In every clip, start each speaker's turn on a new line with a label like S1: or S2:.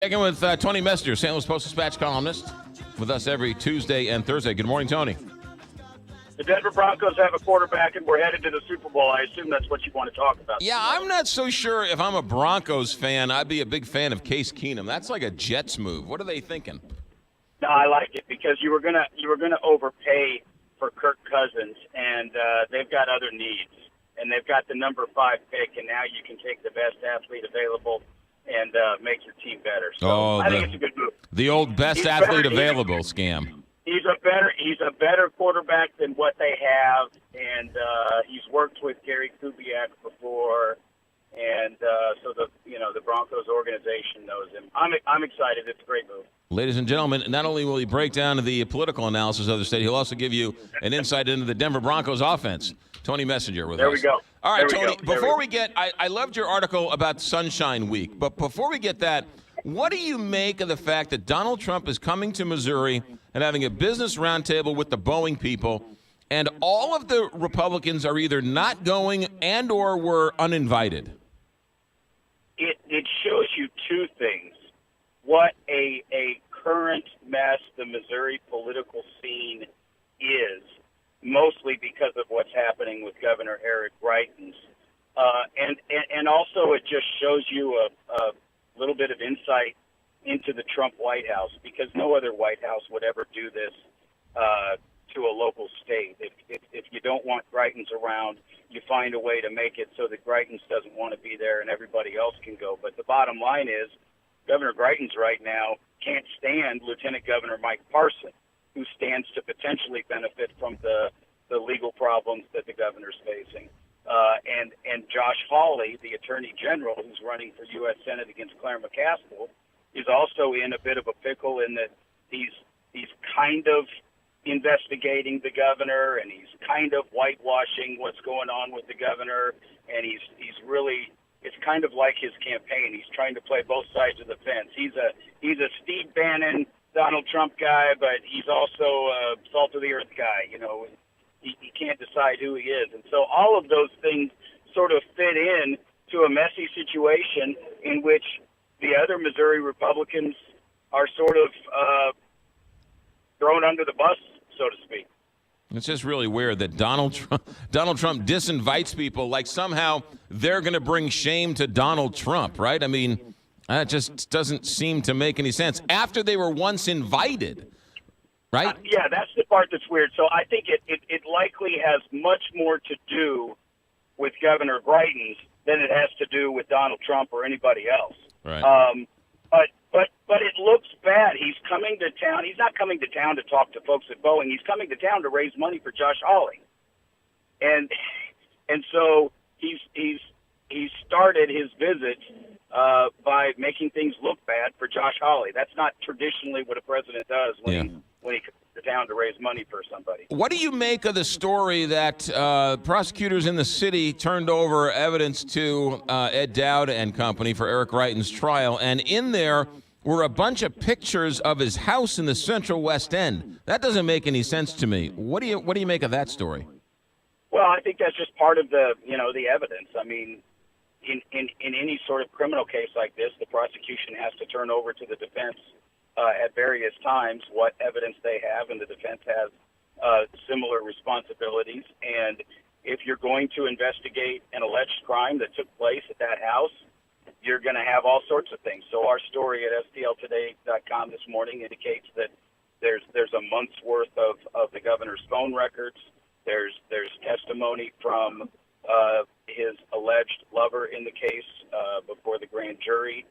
S1: Checking with Tony Messenger, St. Louis Post-Dispatch columnist, with us every Tuesday and Thursday. Good morning, Tony.
S2: The Denver Broncos have a quarterback, and we're headed to the Super Bowl. I assume that's what you want to talk about.
S1: Yeah, I'm not so sure if I'm a Broncos fan, I'd be a big fan of Case Keenum. That's like a Jets move. What are they thinking?
S2: No, I like it because you were gonna overpay for Kirk Cousins, and they've got other needs, and they've got the number 5 pick, and now you can take the best athlete available and make your team better. So I think it's a good move.
S1: The old best athlete available scam.
S2: He's a better quarterback than what they have, and he's worked with Gary Kubiak before, and so the Broncos organization knows him. I'm excited. It's a great move.
S1: Ladies and gentlemen, not only will he break down the political analysis of the state, he'll also give you an insight into the Denver Broncos offense. Tony Messenger with us.
S2: There we go.
S1: All right, Tony, before we get – I loved your article about Sunshine Week, but before we get that, what do you make of the fact that Donald Trump is coming to Missouri and having a business roundtable with the Boeing people, and all of the Republicans are either not going and or were uninvited?
S2: It shows you two things. What a current mess the Missouri political scene is, mostly because of what's happening with Governor Eric Greitens. And also it just shows you a little bit of insight into the Trump White House, because no other White House would ever do this to a local state. If you don't want Greitens around, you find a way to make it so that Greitens doesn't want to be there and everybody else can go. But the bottom line is Governor Greitens right now can't stand Lieutenant Governor Mike Parson, who stands to potentially benefit from the legal problems that the governor's facing. And Josh Hawley, the Attorney General, who's running for U.S. Senate against Claire McCaskill, is also in a bit of a pickle in that he's kind of investigating the governor, and he's kind of whitewashing what's going on with the governor, and he's really, it's kind of like his campaign. He's trying to play both sides of the fence. He's a Steve Bannon, Donald Trump guy, but he's also a salt of the earth guy. You know, he can't decide who he is. And so all of those things sort of fit in to a messy situation in which the other Missouri Republicans are sort of thrown under the bus, so to speak.
S1: It's just really weird that Donald Trump disinvites people like somehow they're going to bring shame to Donald Trump, right? I mean, that just doesn't seem to make any sense. After they were once invited, right?
S2: Yeah, that's the part that's weird. So I think it likely has much more to do with Governor Greitens than it has to do with Donald Trump or anybody else.
S1: Right.
S2: But it looks bad. He's coming to town. He's not coming to town to talk to folks at Boeing. He's coming to town to raise money for Josh Hawley. And so he's started his visit by making things look bad for Josh Hawley. That's not traditionally what a president does when he comes to town to raise money for somebody.
S1: What do you make of the story that prosecutors in the city turned over evidence to Ed Dowd and company for Eric Greitens' trial, and in there were a bunch of pictures of his house in the Central West End? That doesn't make any sense to me. What do you make of that story?
S2: Well, I think that's just part of the evidence. I mean, in any sort of criminal case like this, the prosecution has to turn over to the defense at various times what evidence they have, and the defense has similar responsibilities. And if you're going to investigate an alleged crime that took place at that house, you're going to have all sorts of things. So our story at stltoday.com this morning indicates that there's a month's worth of the governor's phone records. There's testimony from his alleged lover in the case before the grand jury.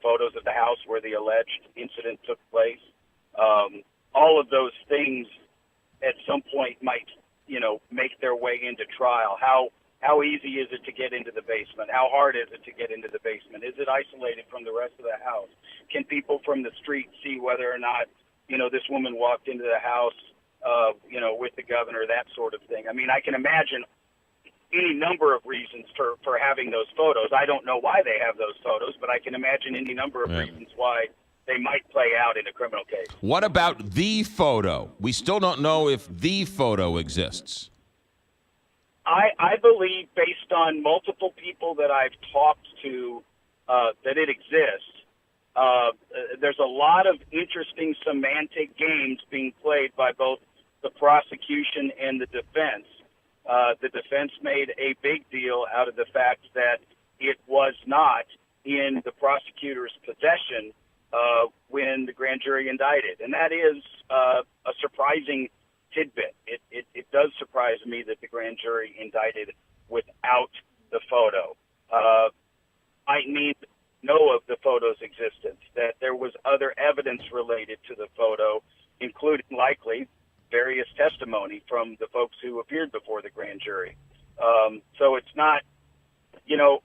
S2: Photos of the house where the alleged incident took place. All of those things at some point might, make their way into trial. How easy is it to get into the basement? How hard is it to get into the basement? Is it isolated from the rest of the house? Can people from the street see whether or not, this woman walked into the house, with the governor, that sort of thing? I mean, I can imagine any number of reasons for having those photos. I don't know why they have those photos, but I can imagine any number of reasons why they might play out in a criminal case.
S1: What about the photo? We still don't know if the photo exists.
S2: I believe, based on multiple people that I've talked to, that it exists. There's a lot of interesting semantic games being played by both the prosecution and the defense. The defense made a big deal out of the fact that it was not in the prosecutor's possession when the grand jury indicted. And that is a surprising tidbit. It does surprise me that the grand jury indicted without the photo. I need to know of the photo's existence, that there was other evidence related to the photo, including likely various testimony from the folks who appeared before the grand jury. So it's not,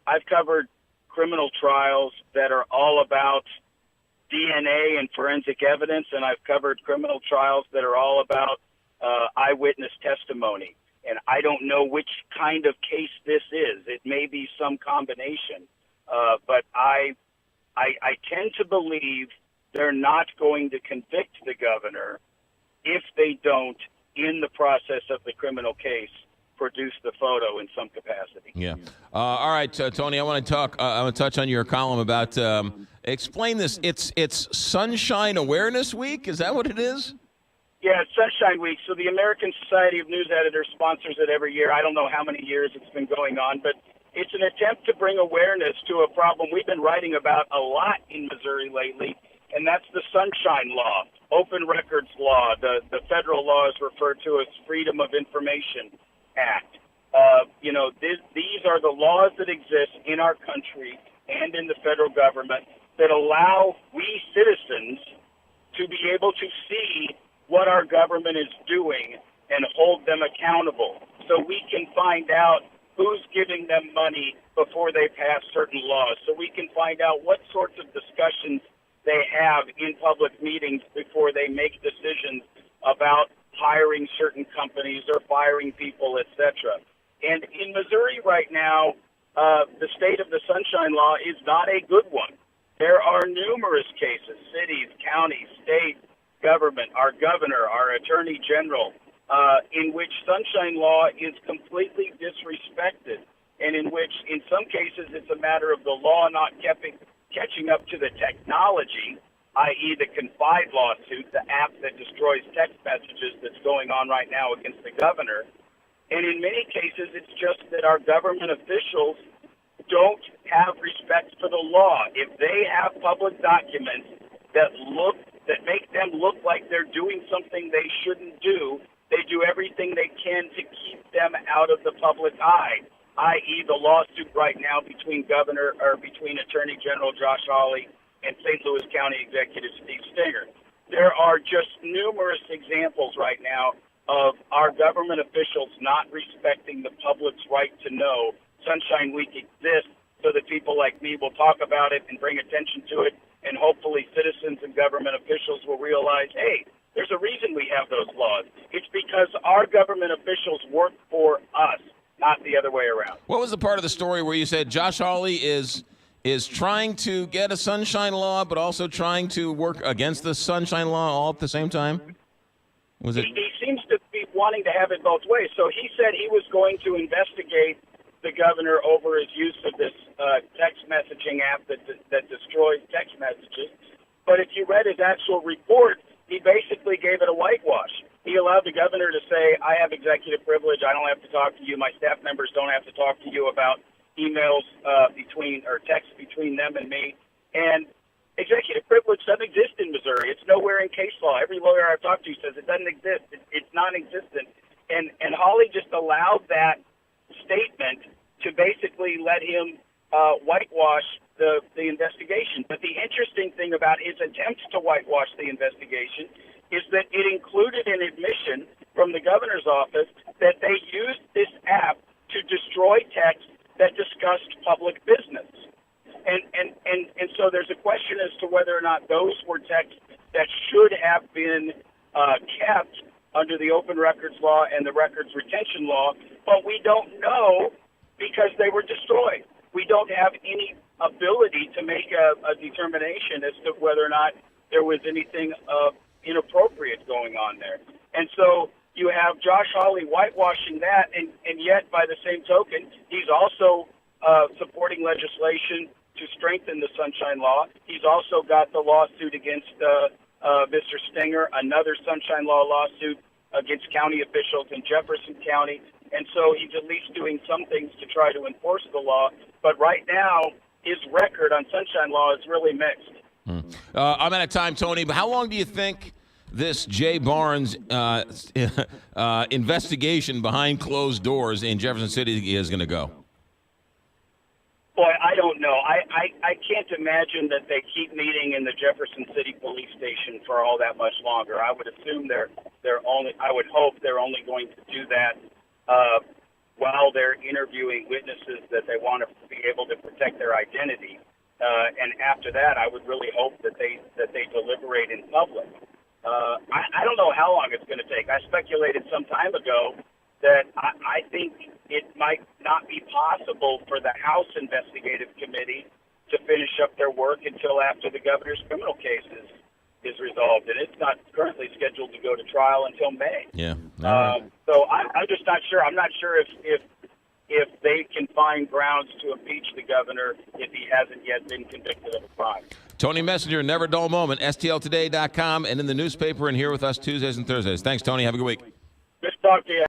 S2: I've covered criminal trials that are all about DNA and forensic evidence, and I've covered criminal trials that are all about eyewitness testimony. And I don't know which kind of case this is. It may be some combination. But I tend to believe they're not going to convict the governor if they don't, in the process of the criminal case, produce the photo in some capacity.
S1: Yeah. All right, Tony. I want to touch on your column about. Explain this. It's Sunshine Awareness Week. Is that what it is?
S2: Yeah, it's Sunshine Week. So the American Society of News Editors sponsors it every year. I don't know how many years it's been going on, but it's an attempt to bring awareness to a problem we've been writing about a lot in Missouri lately, and that's the Sunshine Law, Open Records Law. The federal law is referred to as Freedom of Information Act. These are the laws that exist in our country and in the federal government that allow we citizens to be able to see what our government is doing and hold them accountable, so we can find out who's giving them money before they pass certain laws, so we can find out what sorts of discussions they have in public meetings before they make decisions about hiring certain companies or firing people, etc. And in Missouri right now, the state of the Sunshine Law is not a good one. There are numerous cases, cities, counties, state government, our governor, our attorney general, in which Sunshine Law is completely disrespected, and in which, in some cases, it's a matter of the law not catching up to the technology, i.e. the Confide lawsuit, the app that destroys text messages that's going on right now against the governor. And in many cases, it's just that our government officials don't have respect for the law. If they have public documents that make them look like they're doing something they shouldn't do, they do everything they can to keep them out of the public eye, i.e. the lawsuit right now between Attorney General Josh Hawley and St. Louis County Executive Steve Stinger. There are just numerous examples right now of our government officials not respecting the public's right to know Sunshine Week exists, so that people like me will talk about it and bring attention to it, and hopefully citizens and government officials will realize, hey, there's a reason we have those laws. It's because our government officials work for us, not the other way around.
S1: What was the part of the story where you said Josh Hawley is trying to get a Sunshine Law, but also trying to work against the Sunshine Law all at the same time? Was it?
S2: He seems to be wanting to have it both ways. So he said he was going to investigate the governor over his use of this text messaging app that destroys text messages. But if you read his actual report, he basically gave it a whitewash. He allowed the governor to say, I have executive privilege. I don't have to talk to you. My staff members don't have to talk to you about emails texts between them and me. And executive privilege doesn't exist in Missouri. It's nowhere in case law. Every lawyer I've talked to says it doesn't exist. It's non-existent. And Hawley just allowed that statement to basically let him whitewash the investigation. But the interesting thing about his attempts to whitewash the investigation is that it included an admission from the governor's office that they used this app to destroy text that discussed public business. And so there's a question as to whether or not those were texts that should have been kept under the Open Records Law and the Records Retention Law, but we don't know because they were destroyed. We don't have any ability to make a determination as to whether or not there was anything inappropriate going on there. And so you have Josh Hawley whitewashing that, and yet by the same token, he's also supporting legislation to strengthen the Sunshine Law. He's also got the lawsuit against Mr. Stinger, another Sunshine Law lawsuit against county officials in Jefferson County. And so he's at least doing some things to try to enforce the law. But right now, his record on Sunshine Law is really mixed.
S1: I'm out of time, Tony, but how long do you think this Jay Barnes investigation behind closed doors in Jefferson City is going to go?
S2: Boy, I don't know. I can't imagine that they keep meeting in the Jefferson City Police Station for all that much longer. I would assume I would hope they're only going to do that while they're interviewing witnesses that they want to be able to protect their identity. And after that, I would really hope that they deliberate in public. I don't know how long it's going to take. I speculated some time ago that I think it might not be possible for the House Investigative Committee to finish up their work until after the governor's criminal case is resolved, and it's not currently scheduled to go to trial until May.
S1: Yeah.
S2: So I'm just not sure. I'm not sure if they can find grounds to impeach the governor if he hasn't yet been convicted of a crime.
S1: Tony Messenger, Never Dull Moment, STLtoday.com, and in the newspaper and here with us Tuesdays and Thursdays. Thanks, Tony. Have a good week.
S2: Good to talk to you.